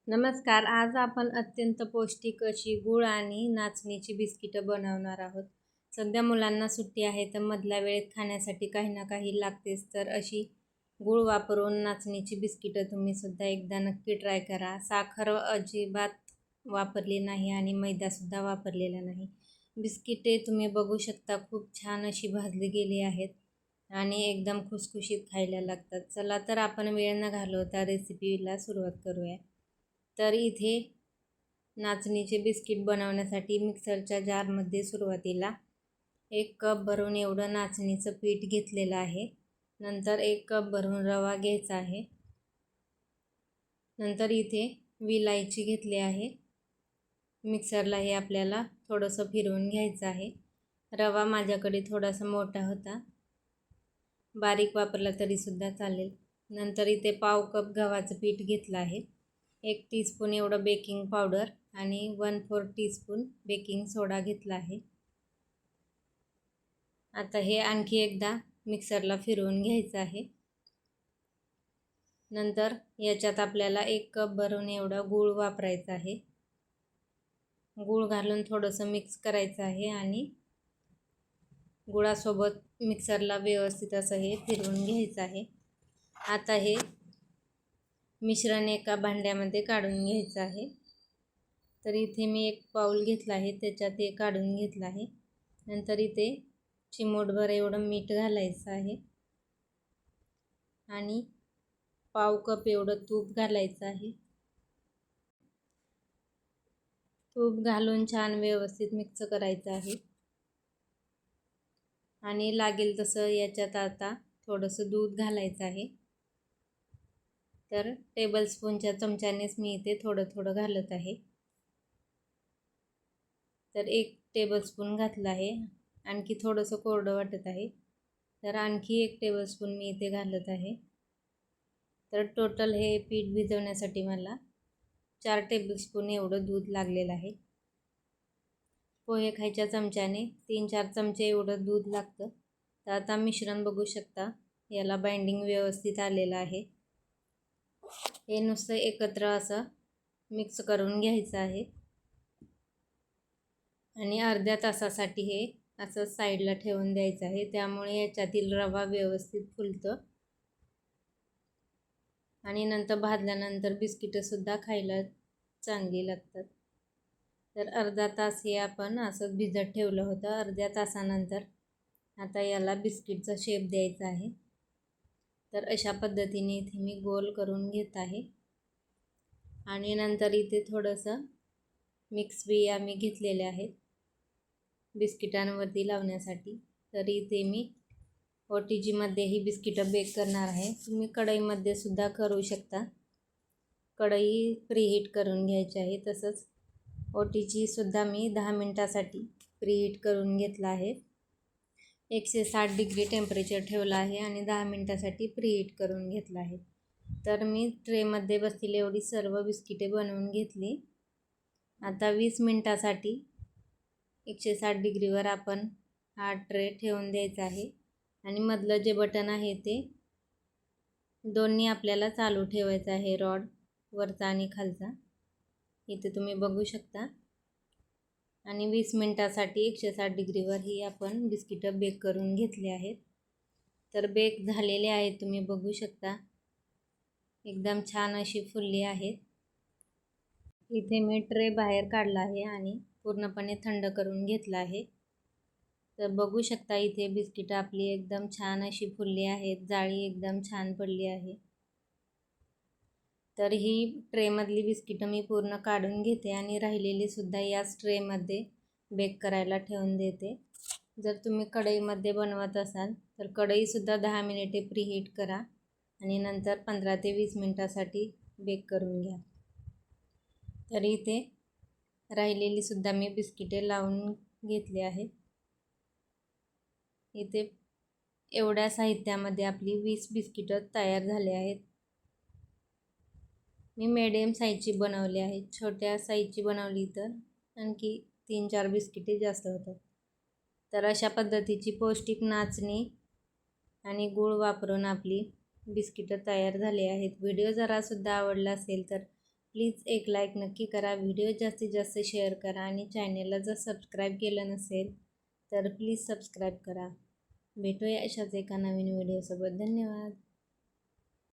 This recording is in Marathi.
नमस्कार. आज आपण अत्यंत पौष्टिक अशी गूळ आणि नाचणीची बिस्किटं बनवणार आहोत. सध्या मुलांना सुट्टी आहे, तर मधल्या वेळेत खाण्यासाठी काही ना काही लागतेच. तर अशी गूळ वापरून नाचणीची बिस्किटं तुम्ही सुद्धा एकदा नक्की ट्राय करा. साखर अजिबात वापरली नाही आणि मैदासुद्धा वापरलेला नाही. बिस्किटे तुम्ही बघू शकता, खूप छान अशी भाजली गेली आहेत आणि एकदम खुसखुशीत खायला लागतात. चला तर आपण वेळ न घालवता रेसिपीला सुरुवात करूया. तर इथे नाचणीचे बिस्किट बनवण्यासाठी मिक्सरच्या जारमध्ये सुरुवातीला 1 कप भरून एवढं नाचणीचं पीठ घेतलेलं आहे. नंतर 1 कप भरून रवा घ्यायचा आहे. नंतर इथे विलायची घेतली आहे. मिक्सरला हे आपल्याला थोडंसं फिरवून घ्यायचं आहे. रवा माझ्याकडे थोडासा मोठा होता, बारीक वापरला तरीसुद्धा चालेल. नंतर इथे पाव कप गव्हाचं पीठ घेतलं आहे. 1 टीस्पून एवढं बेकिंग पावडर आणि 1/4 टीस्पून बेकिंग सोडा घेतला आहे. आता हे आणखी एकदा मिक्सरला फिरवून घ्यायचं आहे. नंतर याच्यात आपल्याला 1 कप भरून एवढा गूळ वापरायचा आहे. गूळ घालून थोडंसं मिक्स करायचं आहे आणि गुळासोबत मिक्सरला व्यवस्थित असं हे फिरवून घ्यायचं आहे. आता हे मिश्रण एका भांड्यामध्ये काढून घ्यायचं आहे. तर इथे मी 1 पाऊल घेतला आहे, त्याच्यात हे काढून घेतलं आहे. नंतर इथे चिमूटभर एवढं मीठ घालायचं आहे आणि पाव कप एवढं तूप घालायचं आहे. तूप घालून छान व्यवस्थित मिक्स करायचं आहे आणि लागेल तसं याच्यात आता थोडंसं दूध घालायचं आहे. तर टेबलस्पूनच्या चमच्यानेच मी इथे थोडं थोडं घालत आहे. तर 1 टेबलस्पून घातलं आहे. आणखी थोडंसं कोरडं वाटत आहे, तर आणखी 1 टेबलस्पून मी इथे घालत आहे. तर टोटल हे पीठ भिजवण्यासाठी मला 4 टेबलस्पून एवढं दूध लागलेलं आहे. पोहे खायच्या चमच्याने 3-4 चमचे एवढं दूध लागतं. तर आता मिश्रण बघू शकता, याला बाइंडिंग व्यवस्थित आलेलं आहे. हे नुसतं एकत्र असं मिक्स करून घ्यायचं आहे आणि अर्ध्या तासासाठी हे असं साईडला ठेवून द्यायचं आहे. त्यामुळे याच्यातील रवा व्यवस्थित फुलतं आणि नंतर भाजल्यानंतर बिस्किटंसुद्धा खायला चांगली लागतात. तर अर्धा तास हे आपण असंच भिजत ठेवलं होतं. अर्ध्या तासानंतर आता याला बिस्किटचा शेप द्यायचा आहे. तर अशा पद्धतीने इथे मी गोल करून घेत आहे आणि नंतर इथे थोडंसं मिक्स बिया मी घेतलेल्या आहेत बिस्किटांवरती लावण्यासाठी. तर इथे मी OTGमध्ये ही बिस्किटं बेक करणार आहे. तुम्ही कढईमध्ये सुद्धा करू शकता. कढई प्रीहीट करून घ्यायची आहे. तसंच OTGसुद्धा मी 10 मिनटासाठी प्रीहीट करून घेतला आहे. 160 डिग्री टेम्परेचर ठेवलं आहे आणि 10 मिनटासाठी प्रीहीट करून घेतलं आहे. तर मी ट्रेमध्ये बसलेली एवढी सर्व बिस्किटे बनवून घेतली. आता 20 मिनटासाठी 160 डिग्रीवर आपण हा ट्रे ठेवून द्यायचा आहे आणि मधलं जे बटन आहे ते दोन्ही आपल्याला चालू ठेवायचं आहे, रॉड वरचा आणि खालचा. इथे तुम्ही बघू शकता. आणि 20 मिनटासाठी 160 डिग्रीवर ही आपण बिस्किटं बेक करून घेतली आहेत. तर बेक झालेले आहेत, तुम्ही बघू शकता. एकदम छान अशी फुलली आहेत. इथे मी ट्रे बाहेर काढला आहे आणि पूर्णपणे थंड करून घेतला आहे. तर बघू शकता इथे बिस्किटं आपली एकदम छान अशी फुलली आहेत. जाळी एकदम छान पडली आहे. तर ही ट्रेमधली बिस्किटं मी पूर्ण काढून घेते आणि राहिलेली सुद्धा याच ट्रेमध्ये बेक करायला ठेवून देते. जर तुम्ही कढईमध्ये बनवत असाल तर कढईसुद्धा 10 मिनिटे प्रीहीट करा आणि नंतर 15 ते 20 मिनटासाठी बेक करून घ्या. तर इथे राहिलेली सुद्धा मी बिस्किटे लावून घेतली आहेत. इथे एवढ्या साहित्यामध्ये आपली 20 बिस्किटं तयार झाले आहेत. मी मीडियम साईजची बनवली आहेत. छोट्या साईजची बनवली तर आणखी 3-4 बिस्किटे जास्त होतात. तर अशा पद्धतीची पौष्टिक नाचणी आणि गूळ वापरून आपली बिस्किटं तयार झाली आहेत. व्हिडिओ जरासुद्धा आवडला असेल तर प्लीज एक लाईक नक्की करा, व्हिडिओ जास्तीत जास्त शेअर करा आणि चॅनेलला जर सबस्क्राईब केलं नसेल तर प्लीज सबस्क्राईब करा. भेटूया अशाच एका नवीन व्हिडिओसोबत. धन्यवाद.